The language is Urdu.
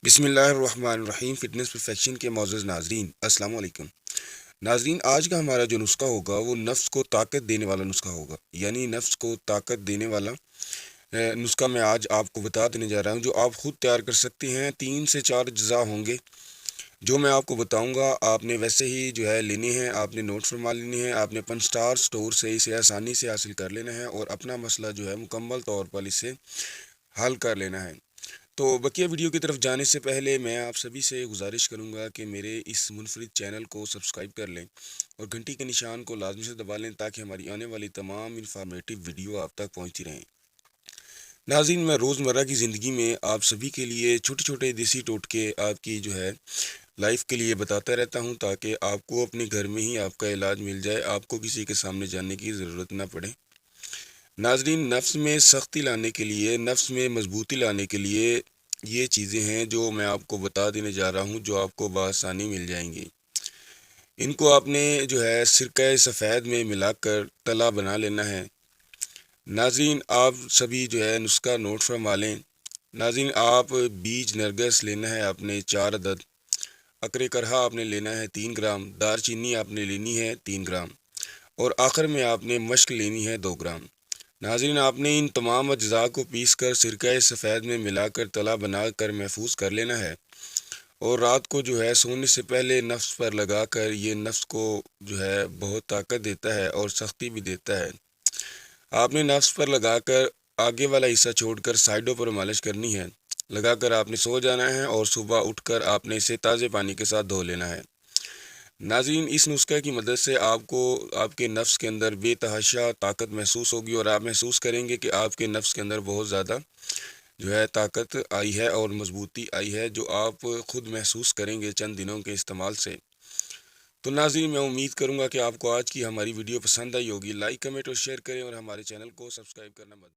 بسم اللہ الرحمن الرحیم۔ فٹنس پرفیکشن کے معزز ناظرین، السلام علیکم ناظرین۔ آج کا ہمارا جو نسخہ ہوگا وہ نفس کو طاقت دینے والا نسخہ ہوگا، یعنی نفس کو طاقت دینے والا نسخہ میں آج آپ کو بتا دینے جا رہا ہوں، جو آپ خود تیار کر سکتے ہیں۔ 3 سے 4 اجزاء ہوں گے جو میں آپ کو بتاؤں گا، آپ نے ویسے ہی جو ہے لینے ہیں، آپ نے نوٹ فرما لینے ہیں، آپ نے پن سٹار سٹور سے اسے آسانی سے حاصل کر لینا ہے اور اپنا مسئلہ جو ہے مکمل طور پر اسے حل کر لینا ہے۔ تو بقیہ ویڈیو کی طرف جانے سے پہلے میں آپ سبھی سے گزارش کروں گا کہ میرے اس منفرد چینل کو سبسکرائب کر لیں اور گھنٹی کے نشان کو لازمی سے دبا لیں تاکہ ہماری آنے والی تمام انفارمیٹیو ویڈیو آپ تک پہنچتی رہیں۔ ناظرین، میں روزمرہ کی زندگی میں آپ سبھی کے لیے چھوٹے چھوٹے دیسی ٹوٹکے آپ کی جو ہے لائف کے لیے بتاتا رہتا ہوں تاکہ آپ کو اپنے گھر میں ہی آپ کا علاج مل جائے، آپ کو کسی کے سامنے جانے کی ضرورت نہ پڑے۔ ناظرین، نفس میں سختی لانے کے لیے، نفس میں مضبوطی لانے کے لیے یہ چیزیں ہیں جو میں آپ کو بتا دینے جا رہا ہوں، جو آپ کو بآسانی مل جائیں گی۔ ان کو آپ نے جو ہے سرکہ سفید میں ملا کر تلا بنا لینا ہے۔ ناظرین، آپ سبھی جو ہے نسخہ نوٹ فرما لیں۔ ناظرین، آپ بیج نرگس لینا ہے آپ نے 4 عدد، عقر کرہا آپ نے لینا ہے 3 گرام، دار چینی آپ نے لینی ہے 3 گرام، اور آخر میں آپ نے مشق لینی ہے 2 گرام۔ ناظرین، آپ نے ان تمام اجزاء کو پیس کر سرکہ سفید میں ملا کر تلا بنا کر محفوظ کر لینا ہے، اور رات کو جو ہے سونے سے پہلے نفس پر لگا کر، یہ نفس کو جو ہے بہت طاقت دیتا ہے اور سختی بھی دیتا ہے۔ آپ نے نفس پر لگا کر آگے والا حصہ چھوڑ کر سائڈوں پر مالش کرنی ہے، لگا کر آپ نے سو جانا ہے اور صبح اٹھ کر آپ نے اسے تازے پانی کے ساتھ دھو لینا ہے۔ ناظرین، اس نسخے کی مدد سے آپ کو آپ کے نفس کے اندر بے تحاشا طاقت محسوس ہوگی اور آپ محسوس کریں گے کہ آپ کے نفس کے اندر بہت زیادہ جو ہے طاقت آئی ہے اور مضبوطی آئی ہے، جو آپ خود محسوس کریں گے چند دنوں کے استعمال سے۔ تو ناظرین، میں امید کروں گا کہ آپ کو آج کی ہماری ویڈیو پسند آئی ہوگی۔ لائک، کمنٹ اور شیئر کریں اور ہمارے چینل کو سبسکرائب کرنا مت